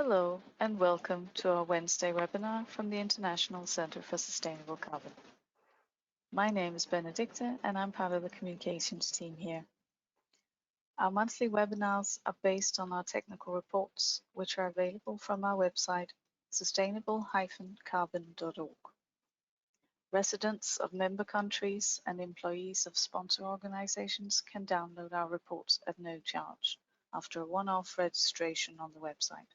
Hello and welcome to our Wednesday webinar from the International Centre for Sustainable Carbon. My name is Benedicta and I'm part of the communications team here. Our monthly webinars are based on our technical reports, which are available from our website, sustainable-carbon.org. Residents of member countries and employees of sponsor organizations can download our reports at no charge after a one-off registration on the website.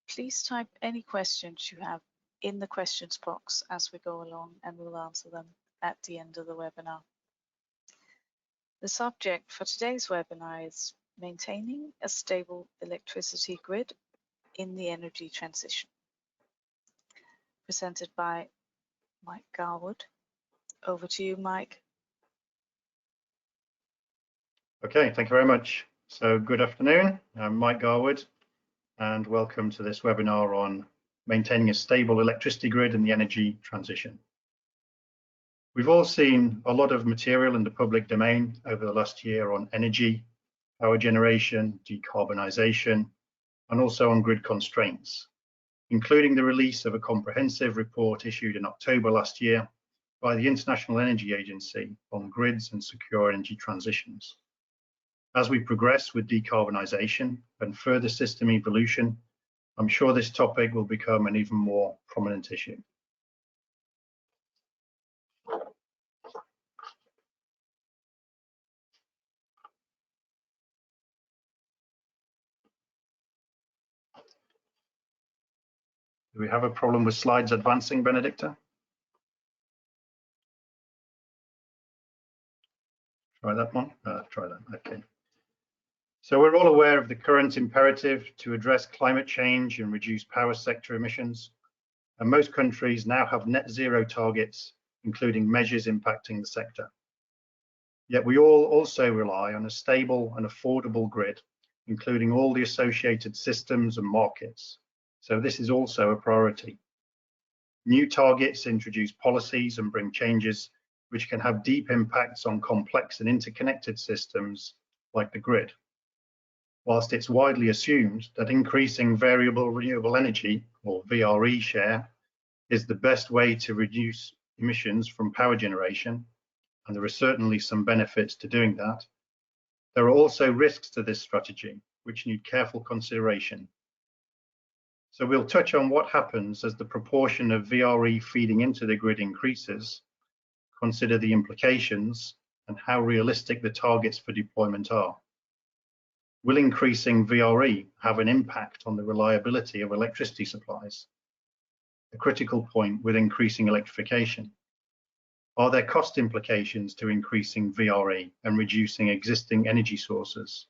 Please type any questions you have in the questions box as we go along, and we'll answer them at the end of the webinar. The subject for today's webinar is maintaining a stable electricity grid in the energy transition, presented by Mike Garwood. Over to you, Mike. Okay, thank you very much. So good afternoon, I'm Mike Garwood, and welcome to this webinar on maintaining a stable electricity grid in the energy transition. We've all seen a lot of material in the public domain over the last year on energy, power generation, decarbonisation, and also on grid constraints, including the release of a comprehensive report issued in October last year by the International Energy Agency on grids and secure energy transitions. As we progress with decarbonisation and further system evolution, I'm sure this topic will become an even more prominent issue. Do we have a problem with slides advancing, Benedicta? Try that one. Try that. Okay. So we're all aware of the current imperative to address climate change and reduce power sector emissions, and most countries now have net zero targets, including measures impacting the sector. Yet we all also rely on a stable and affordable grid, including all the associated systems and markets. So this is also a priority. New targets introduce policies and bring changes which can have deep impacts on complex and interconnected systems like the grid. Whilst it's widely assumed that increasing variable renewable energy, or VRE share, is the best way to reduce emissions from power generation, and there are certainly some benefits to doing that, there are also risks to this strategy which need careful consideration. So we'll touch on what happens as the proportion of VRE feeding into the grid increases, consider the implications, and how realistic the targets for deployment are. Will increasing VRE have an impact on the reliability of electricity supplies? A critical point with increasing electrification. Are there cost implications to increasing VRE and reducing existing energy sources?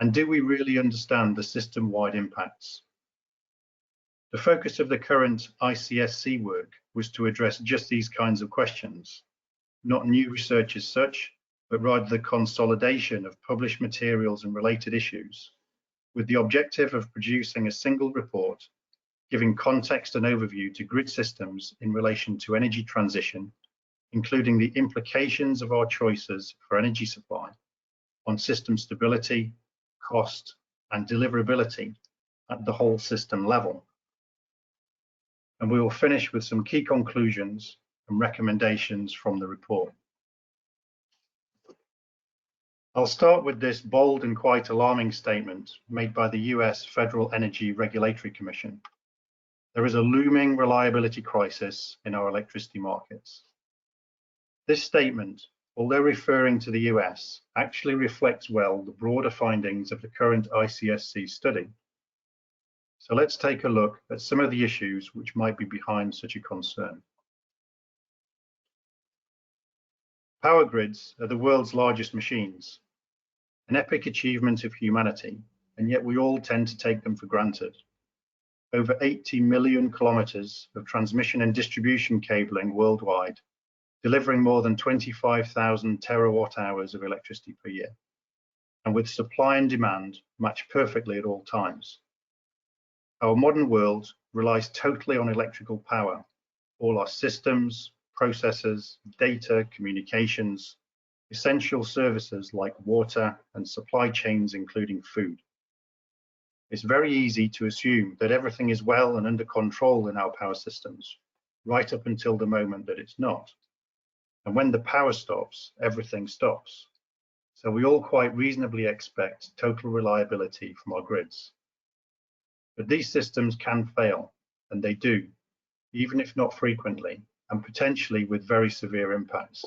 And do we really understand the system-wide impacts? The focus of the current ICSC work was to address just these kinds of questions, not new research as such, but rather the consolidation of published materials and related issues, with the objective of producing a single report, giving context and overview to grid systems in relation to energy transition, including the implications of our choices for energy supply on system stability, cost, and deliverability at the whole system level. And we will finish with some key conclusions and recommendations from the report. I'll start with this bold and quite alarming statement made by the US Federal Energy Regulatory Commission. There is a looming reliability crisis in our electricity markets. This statement, although referring to the US, actually reflects well the broader findings of the current ICSC study. So let's take a look at some of the issues which might be behind such a concern. Power grids are the world's largest machines, an epic achievement of humanity, and yet we all tend to take them for granted. Over 80 million kilometers of transmission and distribution cabling worldwide, delivering more than 25,000 terawatt hours of electricity per year, and with supply and demand matched perfectly at all times. Our modern world relies totally on electrical power. All our systems, processes, data, communications, essential services like water and supply chains, including food. It's very easy to assume that everything is well and under control in our power systems, right up until the moment that it's not. And when the power stops, everything stops. So we all quite reasonably expect total reliability from our grids. But these systems can fail, and they do, even if not frequently, and potentially with very severe impacts.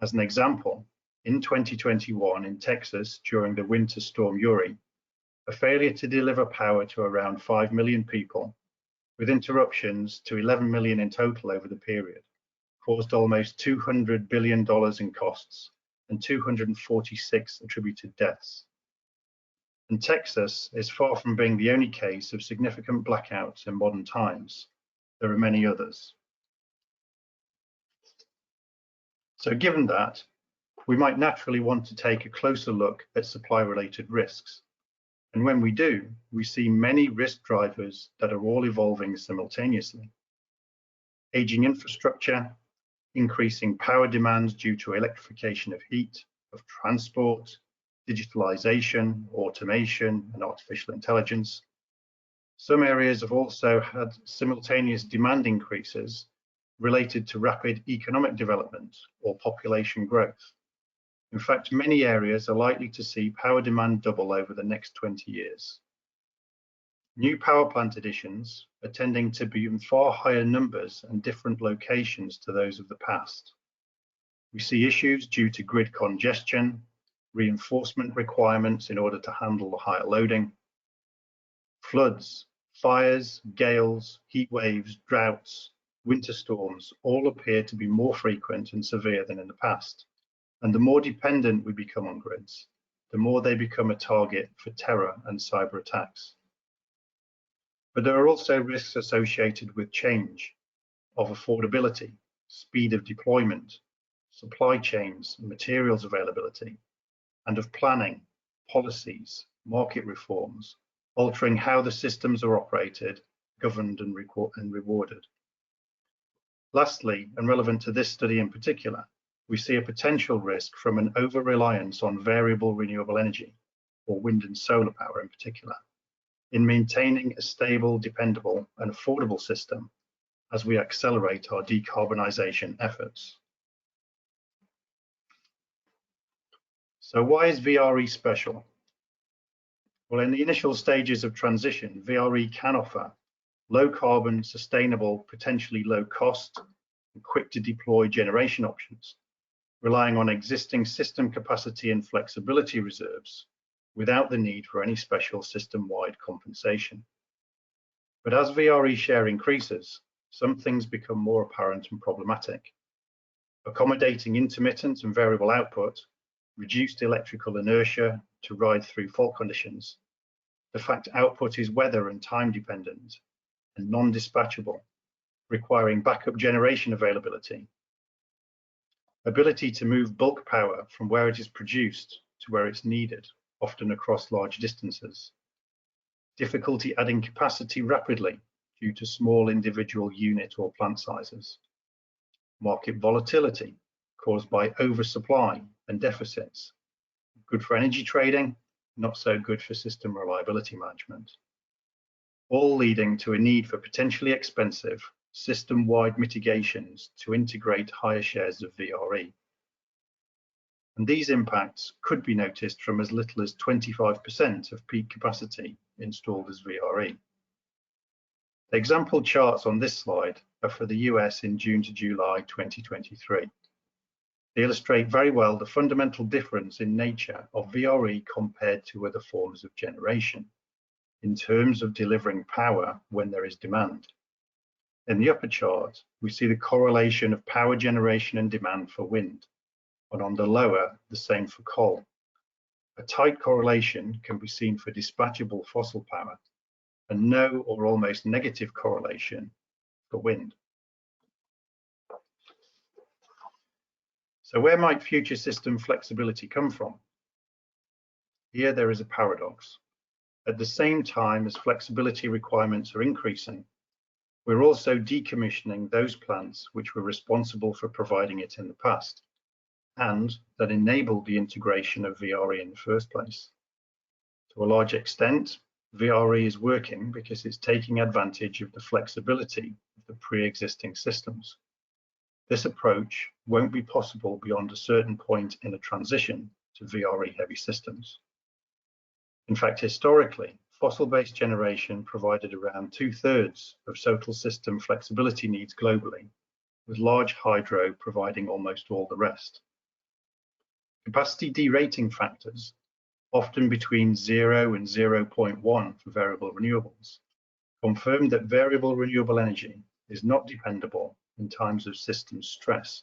As an example, in 2021 in Texas during the winter storm Uri, a failure to deliver power to around 5 million people, with interruptions to 11 million in total over the period, caused almost $200 billion in costs and 246 attributed deaths. And Texas is far from being the only case of significant blackouts in modern times. There are many others. So given that, we might naturally want to take a closer look at supply-related risks. And when we do, we see many risk drivers that are all evolving simultaneously. Aging infrastructure, increasing power demands due to electrification of heat, of transport, digitalization, automation, and artificial intelligence. Some areas have also had simultaneous demand increases related to rapid economic development or population growth. In fact, many areas are likely to see power demand double over the next 20 years. New power plant additions are tending to be in far higher numbers and different locations to those of the past. We see issues due to grid congestion, reinforcement requirements in order to handle the higher loading, floods, fires, gales, heat waves, droughts, winter storms all appear to be more frequent and severe than in the past. And the more dependent we become on grids, the more they become a target for terror and cyber attacks. But there are also risks associated with change, of affordability, speed of deployment, supply chains, and materials availability, and of planning, policies, market reforms, altering how the systems are operated, governed, and rewarded. Lastly, and relevant to this study in particular, we see a potential risk from an over-reliance on variable renewable energy, or wind and solar power in particular, in maintaining a stable, dependable, and affordable system as we accelerate our decarbonisation efforts. So why is VRE special? Well, in the initial stages of transition, VRE can offer low carbon, sustainable, potentially low cost, and quick to deploy generation options, relying on existing system capacity and flexibility reserves without the need for any special system-wide compensation. But as VRE share increases, some things become more apparent and problematic. Accommodating intermittent and variable output, reduced electrical inertia to ride through fault conditions, the fact output is weather and time dependent and non-dispatchable, requiring backup generation availability, ability to move bulk power from where it is produced to where it's needed, often across large distances, difficulty adding capacity rapidly due to small individual unit or plant sizes, market volatility caused by oversupply and deficits, good for energy trading, not so good for system reliability management, all leading to a need for potentially expensive system-wide mitigations to integrate higher shares of VRE. And these impacts could be noticed from as little as 25% of peak capacity installed as VRE. The example charts on this slide are for the US in June to July 2023. They illustrate very well the fundamental difference in nature of VRE compared to other forms of generation in terms of delivering power when there is demand. In the upper chart, we see the correlation of power generation and demand for wind, and on the lower, the same for coal. A tight correlation can be seen for dispatchable fossil power, and no or almost negative correlation for wind. So where might future system flexibility come from? Here there is a paradox. At the same time as flexibility requirements are increasing, we're also decommissioning those plants which were responsible for providing it in the past, and that enabled the integration of VRE in the first place. To a large extent, VRE is working because it's taking advantage of the flexibility of the pre-existing systems. This approach won't be possible beyond a certain point in a transition to VRE heavy systems. In fact, historically, fossil-based generation provided around 2/3 of total system flexibility needs globally, with large hydro providing almost all the rest. Capacity derating factors, often between 0 and 0.1 for variable renewables, confirm that variable renewable energy is not dependable in times of system stress,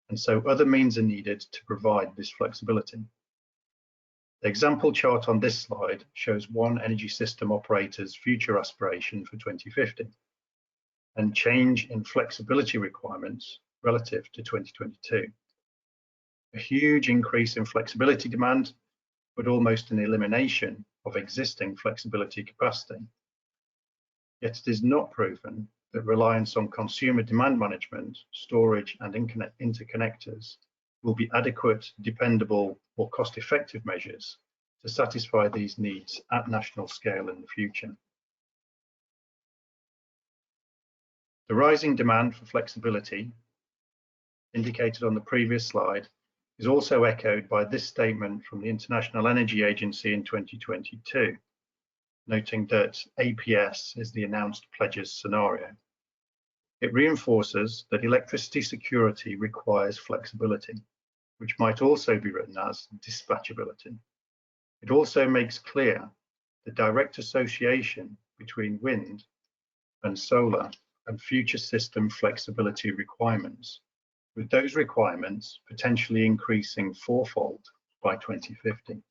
and so other means are needed to provide this flexibility. The example chart on this slide shows one energy system operator's future aspiration for 2050 and change in flexibility requirements relative to 2022. A huge increase in flexibility demand, but almost an elimination of existing flexibility capacity. Yet it is not proven that reliance on consumer demand management, storage, and interconnectors will be adequate, dependable, or cost-effective measures to satisfy these needs at national scale in the future. The rising demand for flexibility, indicated on the previous slide, is also echoed by this statement from the International Energy Agency in 2022, noting that APS is the announced pledges scenario. It reinforces that electricity security requires flexibility, which might also be written as dispatchability. It also makes clear the direct association between wind and solar and future system flexibility requirements, with those requirements potentially increasing fourfold by 2050.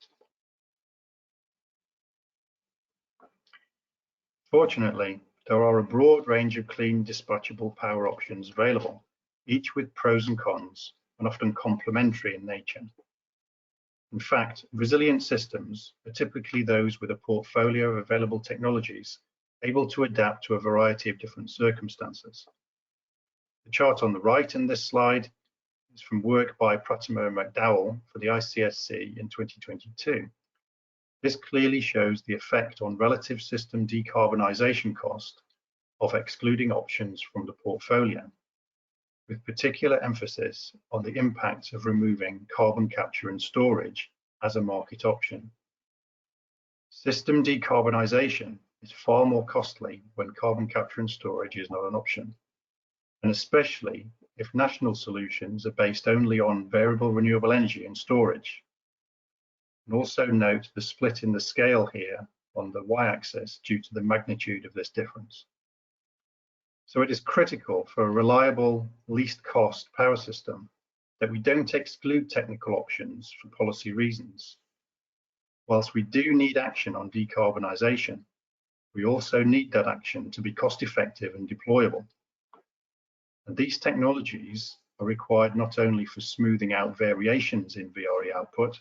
Fortunately, there are a broad range of clean dispatchable power options available, each with pros and cons, and often complementary in nature. In fact, resilient systems are typically those with a portfolio of available technologies able to adapt to a variety of different circumstances. The chart on the right in this slide is from work by Pratimo and McDowell for the ICSC in 2022. This clearly shows the effect on relative system decarbonisation cost of excluding options from the portfolio, with particular emphasis on the impact of removing carbon capture and storage as a market option. System decarbonisation is far more costly when carbon capture and storage is not an option, and especially if national solutions are based only on variable renewable energy and storage. And also note the split in the scale here on the y-axis due to the magnitude of this difference. So it is critical for a reliable, least cost power system that we don't exclude technical options for policy reasons. Whilst we do need action on decarbonisation, we also need that action to be cost effective and deployable. And these technologies are required not only for smoothing out variations in VRE output,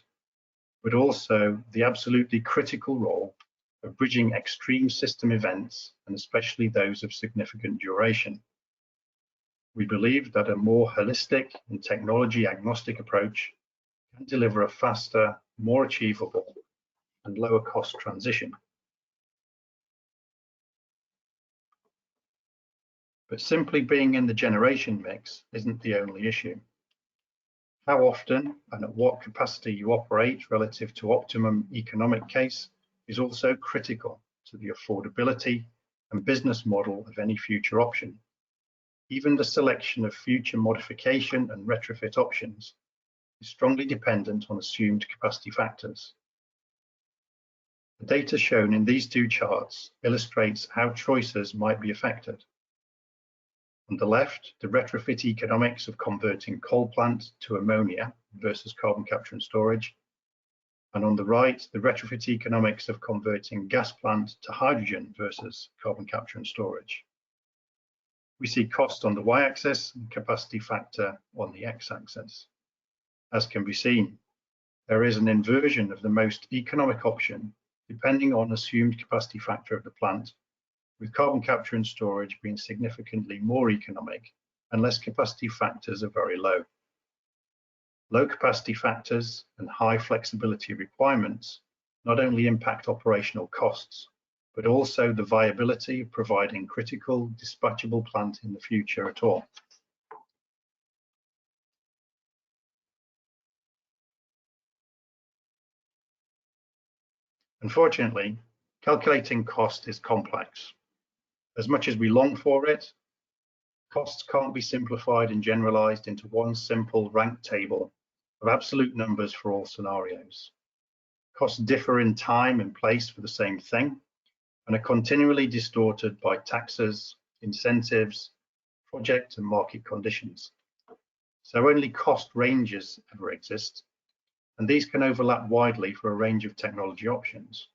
but also the absolutely critical role of bridging extreme system events, and especially those of significant duration. We believe that a more holistic and technology-agnostic approach can deliver a faster, more achievable, and lower cost transition. But simply being in the generation mix isn't the only issue. How often and at what capacity you operate relative to optimum economic case is also critical to the affordability and business model of any future option. Even the selection of future modification and retrofit options is strongly dependent on assumed capacity factors. The data shown in these two charts illustrates how choices might be affected. On the left, the retrofit economics of converting coal plant to ammonia versus carbon capture and storage. And on the right, the retrofit economics of converting gas plant to hydrogen versus carbon capture and storage. We see cost on the y-axis and capacity factor on the x-axis. As can be seen, there is an inversion of the most economic option depending on assumed capacity factor of the plant, with carbon capture and storage being significantly more economic unless capacity factors are very low. Low capacity factors and high flexibility requirements not only impact operational costs, but also the viability of providing critical dispatchable plant in the future at all. Unfortunately, calculating cost is complex. As much as we long for it, costs can't be simplified and generalized into one simple ranked table of absolute numbers for all scenarios. Costs differ in time and place for the same thing and are continually distorted by taxes, incentives, project and market conditions. So only cost ranges ever exist, and these can overlap widely for a range of technology options,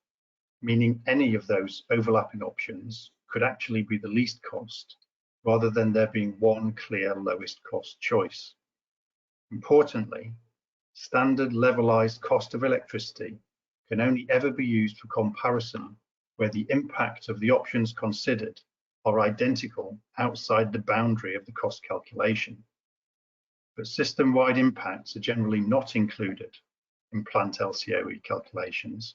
meaning any of those overlapping options could actually be the least cost, rather than there being one clear lowest cost choice. Importantly, standard levelized cost of electricity can only ever be used for comparison where the impact of the options considered are identical outside the boundary of the cost calculation. But system-wide impacts are generally not included in plant LCOE calculations,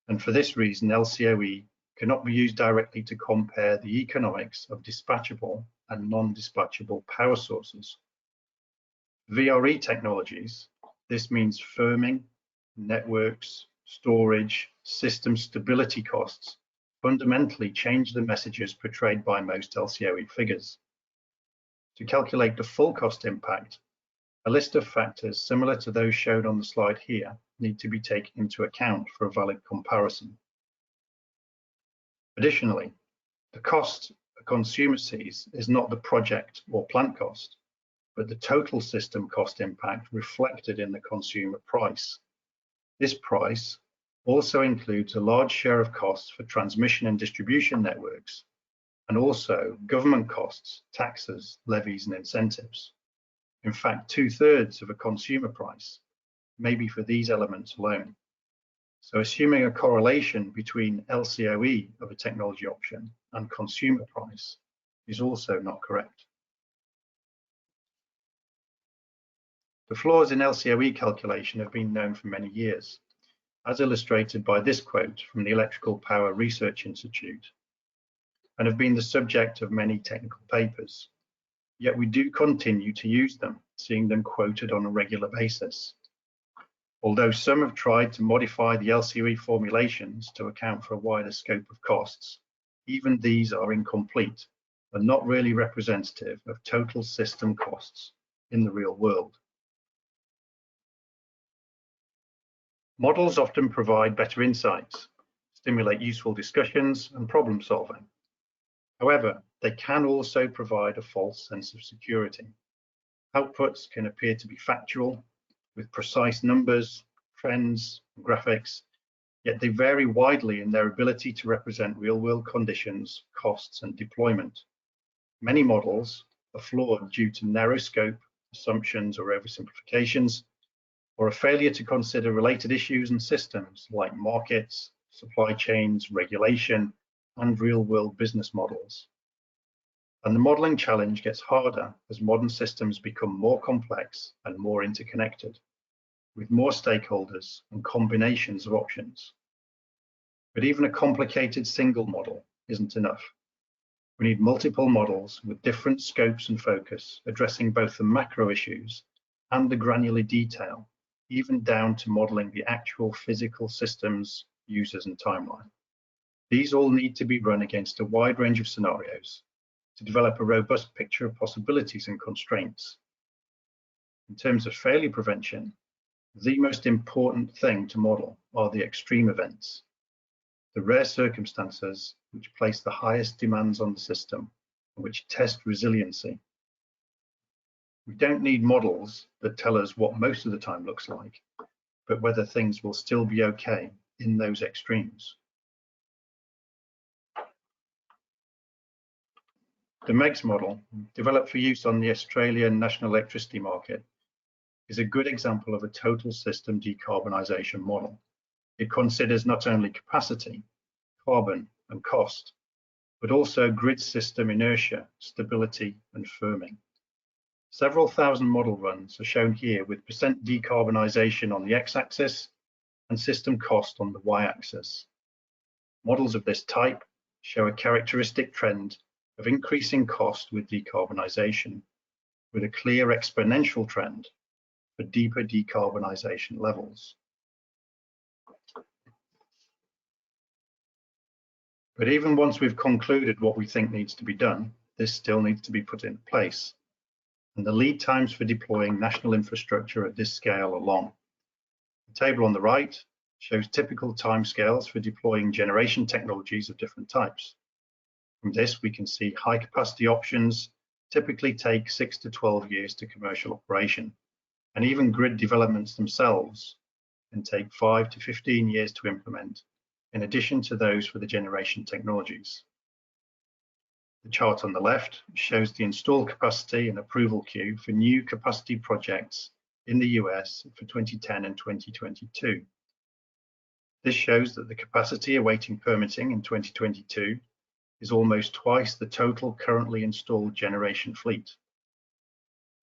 and for this reason LCOE cannot be used directly to compare the economics of dispatchable and non-dispatchable power sources. VRE technologies, this means firming, networks, storage, system stability costs fundamentally change the messages portrayed by most LCOE figures. To calculate the full cost impact, a list of factors similar to those shown on the slide here need to be taken into account for a valid comparison. Additionally, the cost a consumer sees is not the project or plant cost, but the total system cost impact reflected in the consumer price. This price also includes a large share of costs for transmission and distribution networks, and also government costs, taxes, levies, and incentives. In fact, 2/3 of a consumer price may be for these elements alone. So assuming a correlation between LCOE of a technology option and consumer price is also not correct. The flaws in LCOE calculation have been known for many years, as illustrated by this quote from the Electrical Power Research Institute, and have been the subject of many technical papers. Yet we do continue to use them, seeing them quoted on a regular basis. Although some have tried to modify the LCOE formulations to account for a wider scope of costs, even these are incomplete and not really representative of total system costs in the real world. Models often provide better insights, stimulate useful discussions and problem solving. However, they can also provide a false sense of security. Outputs can appear to be factual, with precise numbers, trends, and graphics, yet they vary widely in their ability to represent real-world conditions, costs, and deployment. Many models are flawed due to narrow scope, assumptions, or oversimplifications, or a failure to consider related issues and systems like markets, supply chains, regulation, and real-world business models. And the modeling challenge gets harder as modern systems become more complex and more interconnected, with more stakeholders and combinations of options. But even a complicated single model isn't enough. We need multiple models with different scopes and focus, addressing both the macro issues and the granular detail, even down to modeling the actual physical systems, users, and timeline. These all need to be run against a wide range of scenarios to develop a robust picture of possibilities and constraints. In terms of failure prevention, the most important thing to model are the extreme events, the rare circumstances which place the highest demands on the system and which test resiliency. We don't need models that tell us what most of the time looks like, but whether things will still be okay in those extremes. The MEGS model, developed for use on the Australian national electricity market, is a good example of a total system decarbonisation model. It considers not only capacity, carbon, and cost, but also grid system inertia, stability, and firming. Several thousand model runs are shown here with percent decarbonisation on the x-axis and system cost on the y-axis. Models of this type show a characteristic trend of increasing cost with decarbonisation, with a clear exponential trend for deeper decarbonisation levels. But even once we've concluded what we think needs to be done, this still needs to be put in place. And the lead times for deploying national infrastructure at this scale are long. The table on the right shows typical timescales for deploying generation technologies of different types. From this, we can see high capacity options typically take 6 to 12 years to commercial operation, and even grid developments themselves can take 5 to 15 years to implement, in addition to those for the generation technologies. The chart on the left shows the installed capacity and approval queue for new capacity projects in the US for 2010 and 2022. This shows that the capacity awaiting permitting in 2022 is almost twice the total currently installed generation fleet.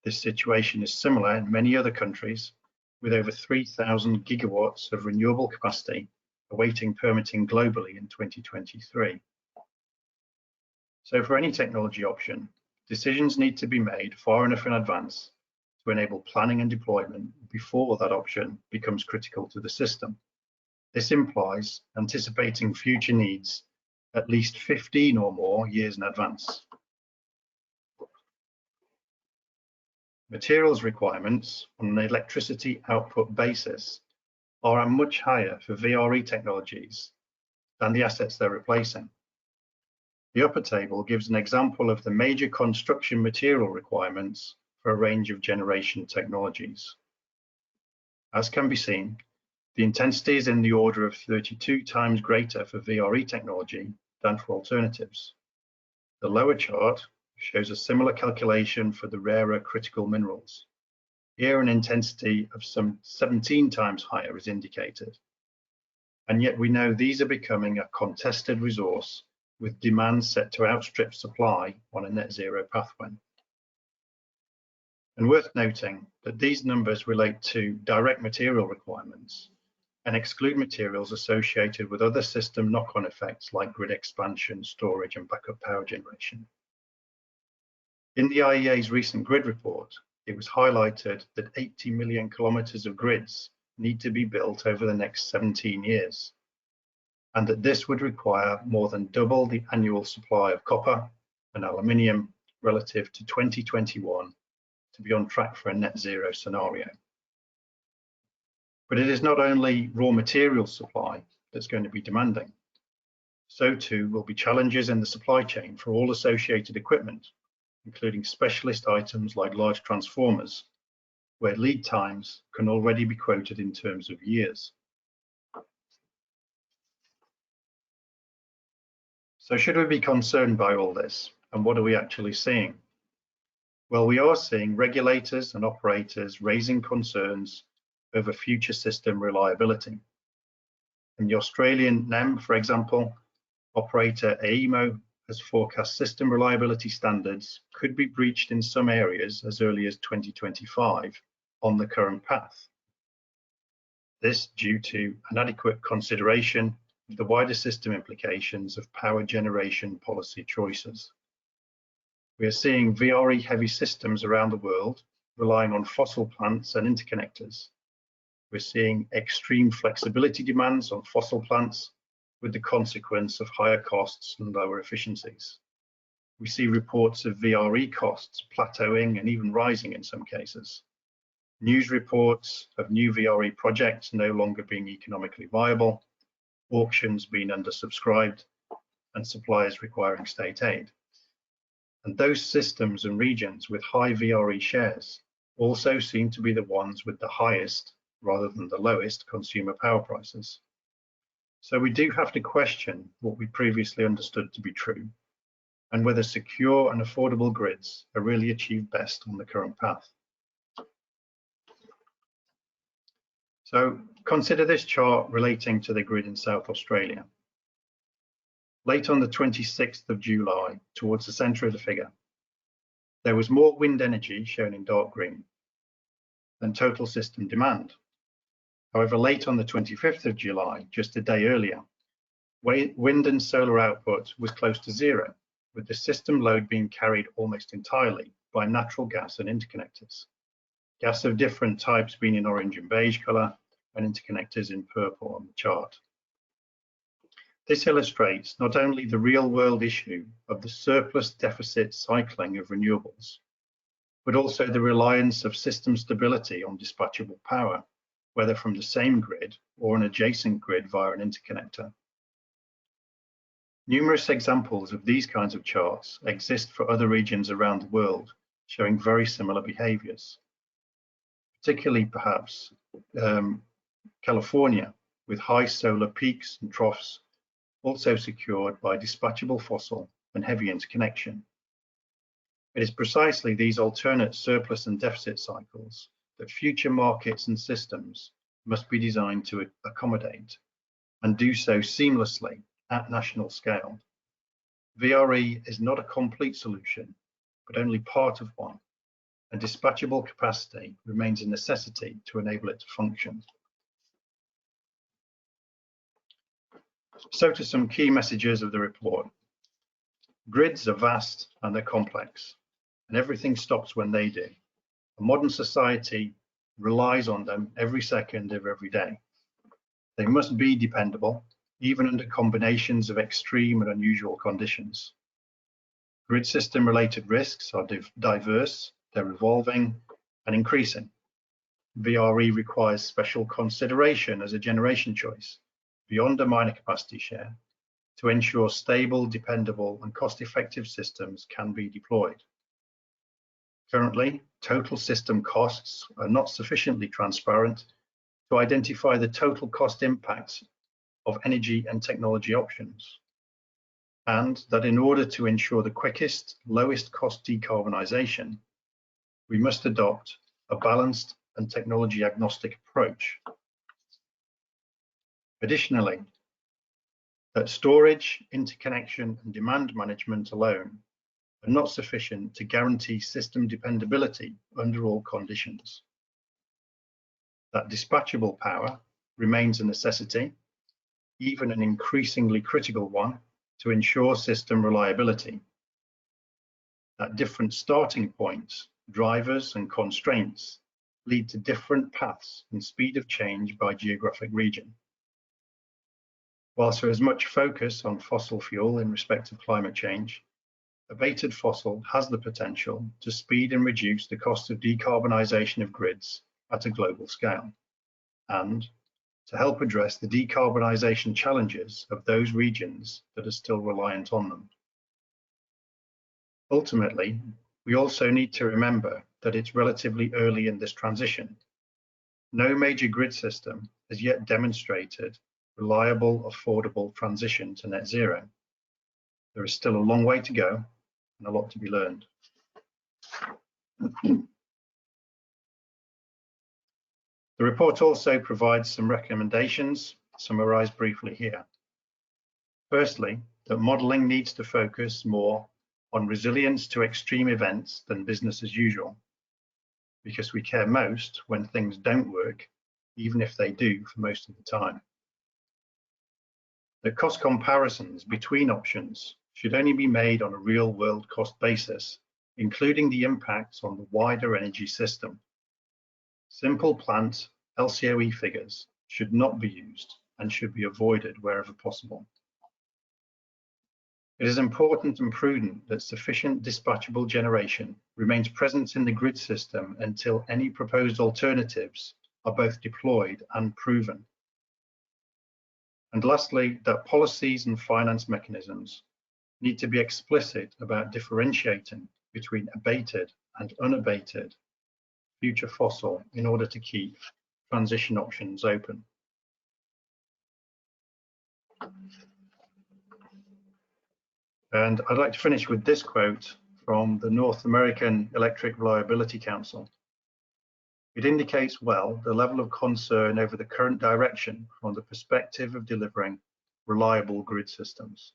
This situation is similar in many other countries, with over 3,000 gigawatts of renewable capacity awaiting permitting globally in 2023. So for any technology option, decisions need to be made far enough in advance to enable planning and deployment before that option becomes critical to the system. This implies anticipating future needs at least 15 or more years in advance. Materials requirements on an electricity output basis are much higher for VRE technologies than the assets they're replacing. The upper table gives an example of the major construction material requirements for a range of generation technologies. As can be seen, the intensity is in the order of 32 times greater for VRE technology than for alternatives. The lower chart shows a similar calculation for the rarer critical minerals. Here an intensity of some 17 times higher is indicated. And yet we know these are becoming a contested resource, with demand set to outstrip supply on a net zero pathway. And worth noting that these numbers relate to direct material requirements and exclude materials associated with other system knock-on effects like grid expansion, storage, and backup power generation. In the IEA's recent grid report, it was highlighted that 80 million kilometers of grids need to be built over the next 17 years, and that this would require more than double the annual supply of copper and aluminium relative to 2021 to be on track for a net zero scenario. But it is not only raw material supply that's going to be demanding. So too will be challenges in the supply chain for all associated equipment, including specialist items like large transformers, where lead times can already be quoted in terms of years. So should we be concerned by all this? And what are we actually seeing? Well, we are seeing regulators and operators raising concerns over future system reliability. In the Australian NEM, for example, operator AEMO has forecast system reliability standards could be breached in some areas as early as 2025 on the current path. This due to inadequate consideration of the wider system implications of power generation policy choices. We are seeing VRE heavy systems around the world relying on fossil plants and interconnectors. We're seeing extreme flexibility demands on fossil plants with the consequence of higher costs and lower efficiencies. We see reports of VRE costs plateauing and even rising in some cases. News reports of new VRE projects no longer being economically viable, auctions being undersubscribed, and suppliers requiring state aid. And those systems and regions with high VRE shares also seem to be the ones with the highest rather than the lowest consumer power prices. So we do have to question what we previously understood to be true, and whether secure and affordable grids are really achieved best on the current path. So consider this chart relating to the grid in South Australia. Late on the 26th of July, towards the centre of the figure, there was more wind energy, shown in dark green, than total system demand. However, late on the 25th of July, just a day earlier, wind and solar output was close to zero, with the system load being carried almost entirely by natural gas and interconnectors. Gas of different types being in orange and beige colour, and interconnectors in purple on the chart. This illustrates not only the real-world issue of the surplus deficit cycling of renewables, but also the reliance of system stability on dispatchable power, whether from the same grid or an adjacent grid via an interconnector. Numerous examples of these kinds of charts exist for other regions around the world, showing very similar behaviours, particularly perhaps California, with high solar peaks and troughs, also secured by dispatchable fossil and heavy interconnection. It is precisely these alternate surplus and deficit cycles that future markets and systems must be designed to accommodate, and do so seamlessly at national scale. VRE is not a complete solution, but only part of one, and dispatchable capacity remains a necessity to enable it to function. So to some key messages of the report. Grids are vast and they're complex, and everything stops when they do. A modern society relies on them every second of every day. They must be dependable, even under combinations of extreme and unusual conditions. Grid system related risks are diverse, they're evolving and increasing. VRE requires special consideration as a generation choice beyond a minor capacity share to ensure stable, dependable and cost-effective systems can be deployed. Currently, total system costs are not sufficiently transparent to identify the total cost impacts of energy and technology options, and that in order to ensure the quickest, lowest cost decarbonisation, we must adopt a balanced and technology-agnostic approach. Additionally, that storage, interconnection and demand management alone are not sufficient to guarantee system dependability under all conditions. That dispatchable power remains a necessity, even an increasingly critical one, to ensure system reliability. That different starting points, drivers and constraints lead to different paths and speed of change by geographic region. Whilst there is much focus on fossil fuel in respect of climate change, abated fossil has the potential to speed and reduce the cost of decarbonisation of grids at a global scale, and to help address the decarbonisation challenges of those regions that are still reliant on them. Ultimately, we also need to remember that it's relatively early in this transition. No major grid system has yet demonstrated reliable, affordable transition to net zero. There is still a long way to go and a lot to be learned. The report also provides some recommendations, summarised briefly here. Firstly, that modelling needs to focus more on resilience to extreme events than business as usual, because we care most when things don't work, even if they do for most of the time. The cost comparisons between options should only be made on a real-world cost basis, including the impacts on the wider energy system. Simple plant LCOE figures should not be used and should be avoided wherever possible. It is important and prudent that sufficient dispatchable generation remains present in the grid system until any proposed alternatives are both deployed and proven. And lastly, that policies and finance mechanisms need to be explicit about differentiating between abated and unabated future fossil in order to keep transition options open. And I'd like to finish with this quote from the North American Electric Reliability Council. It indicates well the level of concern over the current direction from the perspective of delivering reliable grid systems,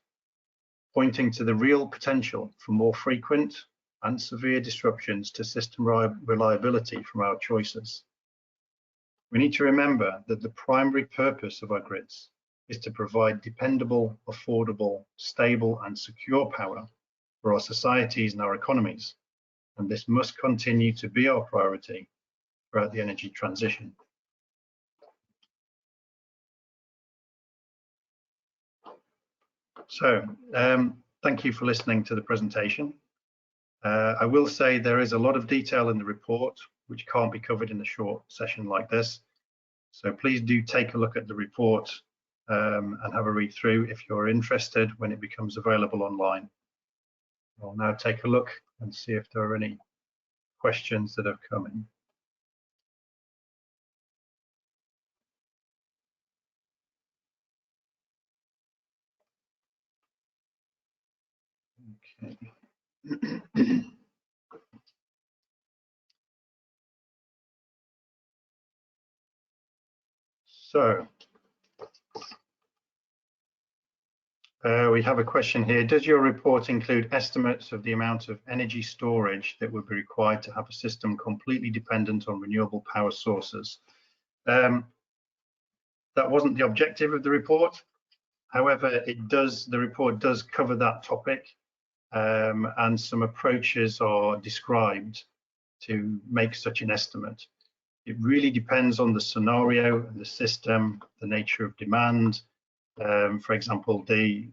pointing to the real potential for more frequent and severe disruptions to system reliability from our choices. We need to remember that the primary purpose of our grids is to provide dependable, affordable, stable and secure power for our societies and our economies. And this must continue to be our priority throughout the energy transition. So, thank you for listening to the presentation. I will say there is a lot of detail in the report which can't be covered in a short session like this. So please do take a look at the report and have a read through if you're interested when it becomes available online. I'll now take a look and see if there are any questions that have come in. Okay. So we have a question here. Does your report include estimates of the amount of energy storage that would be required to have a system completely dependent on renewable power sources? That wasn't the objective of the report. However, the report does cover that topic, and some approaches are described to make such an estimate. It really depends on the scenario, the system, the nature of demand. For example, the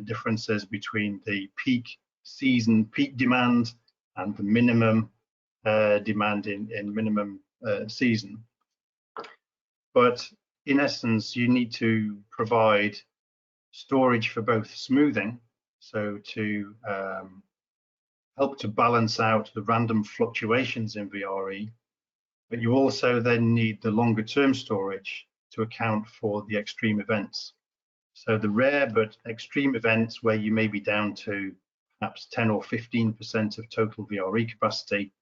differences between the peak demand and the minimum demand in minimum season. But in essence, you need to provide storage for both smoothing, so to help to balance out the random fluctuations in VRE, but you also then need the longer term storage to account for the extreme events. So the rare but extreme events where you may be down to perhaps 10 or 15% of total VRE capacity,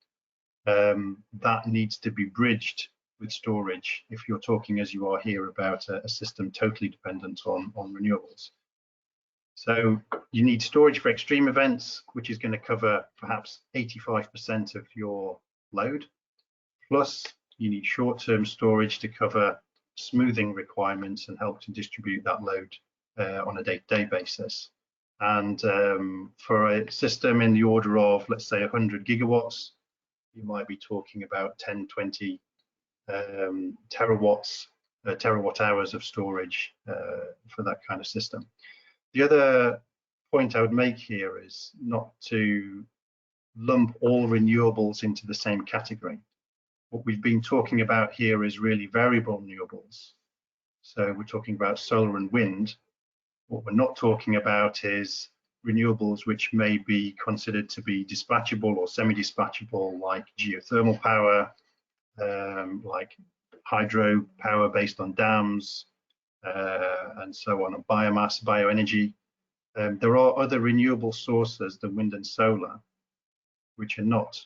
that needs to be bridged with storage if you're talking, as you are here, about a system totally dependent on renewables. So you need storage for extreme events, which is going to cover perhaps 85% of your load. Plus, you need short-term storage to cover smoothing requirements and help to distribute that load on a day-to-day basis. And for a system in the order of, let's say, 100 gigawatts, you might be talking about 10, 20 terawatt hours of storage for that kind of system. The other point I would make here is not to lump all renewables into the same category. What we've been talking about here is really variable renewables. So we're talking about solar and wind. What we're not talking about is renewables which may be considered to be dispatchable or semi-dispatchable, like geothermal power, like hydro power based on dams, and so on, biomass, bioenergy. There are other renewable sources than wind and solar which are not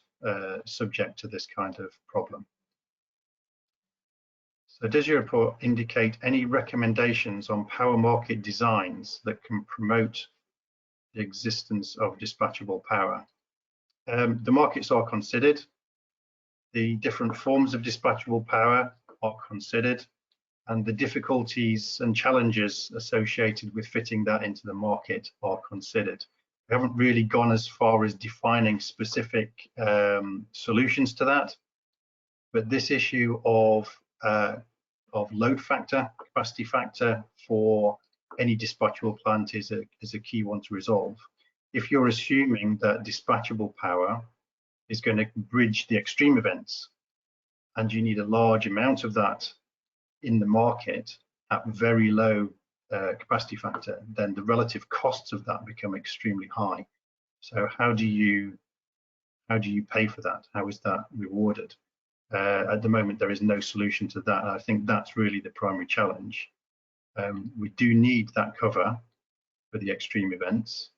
subject to this kind of problem. So does your report indicate any recommendations on power market designs that can promote the existence of dispatchable power? The markets are considered. The different forms of dispatchable power are considered, and the difficulties and challenges associated with fitting that into the market are considered. We haven't really gone as far as defining specific solutions to that, but this issue of load factor, capacity factor for any dispatchable plant is a key one to resolve. If you're assuming that dispatchable power is going to bridge the extreme events, and you need a large amount of that in the market at very low capacity factor, then the relative costs of that become extremely high. So how do you pay for that? How is that rewarded? At the moment, there is no solution to that, and I think that's really the primary challenge. We do need that cover for the extreme events.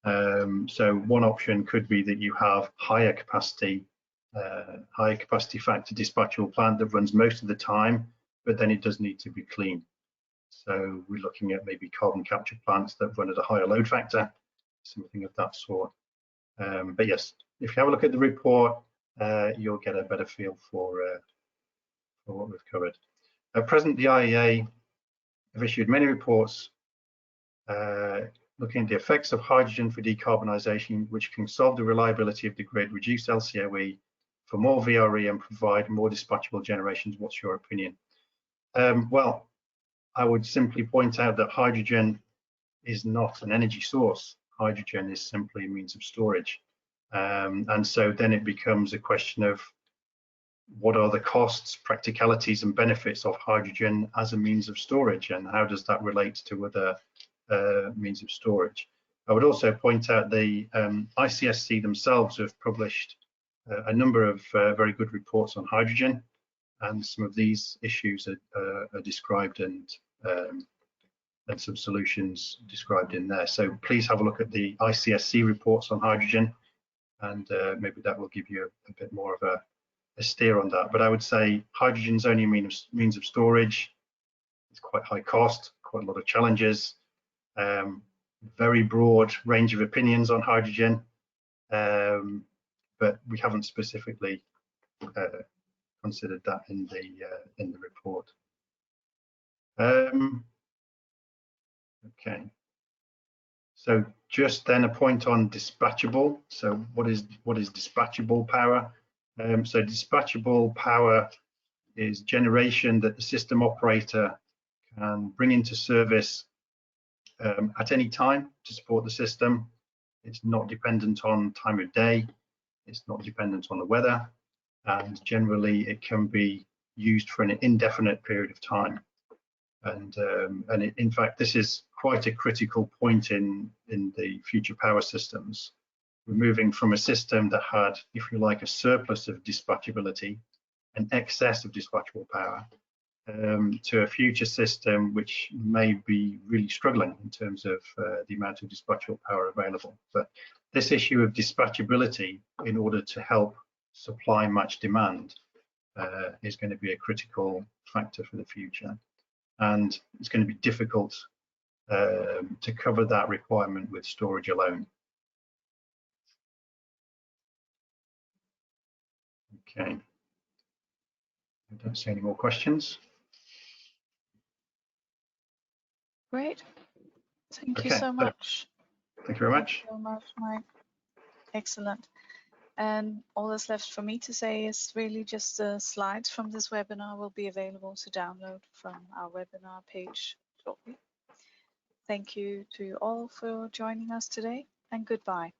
So one option could be that you have higher capacity factor dispatchable plant that runs most of the time, but then it does need to be clean. So we're looking at maybe carbon capture plants that run at a higher load factor, something of that sort. But yes, if you have a look at the report, you'll get a better feel for what we've covered. At present, the IEA have issued many reports looking at the effects of hydrogen for decarbonisation, which can solve the reliability of the grid, reduce LCOE, for more VRE and provide more dispatchable generations. What's your opinion? Well, I would simply point out that hydrogen is not an energy source. Hydrogen is simply a means of storage. And so then it becomes a question of what are the costs, practicalities and benefits of hydrogen as a means of storage, and how does that relate to other means of storage? I would also point out the ICSC themselves have published a number of very good reports on hydrogen, and some of these issues are described and some solutions described in there. So please have a look at the ICSC reports on hydrogen, and maybe that will give you a bit more of a steer on that. But I would say hydrogen's only a means of storage. It's quite high cost, quite a lot of challenges, very broad range of opinions on hydrogen, but we haven't specifically considered that in the report. Okay, so just then a point on dispatchable. So what is dispatchable power? So dispatchable power is generation that the system operator can bring into service at any time to support the system. It's not dependent on time of day, it's not dependent on the weather, and generally it can be used for an indefinite period of time. And in fact, this is quite a critical point in the future power systems. We're moving from a system that had, if you like, a surplus of dispatchability, an excess of dispatchable power, to a future system which may be really struggling in terms of the amount of dispatchable power available. But this issue of dispatchability, in order to help supply match demand, is going to be a critical factor for the future. And it's going to be difficult to cover that requirement with storage alone. Okay, I don't see any more questions. Great. Thank you so much. Thank you very much. Thank you so much, Mike. Excellent. And all that's left for me to say is really just the slides from this webinar will be available to download from our webinar page shortly. Thank you to you all for joining us today, and goodbye.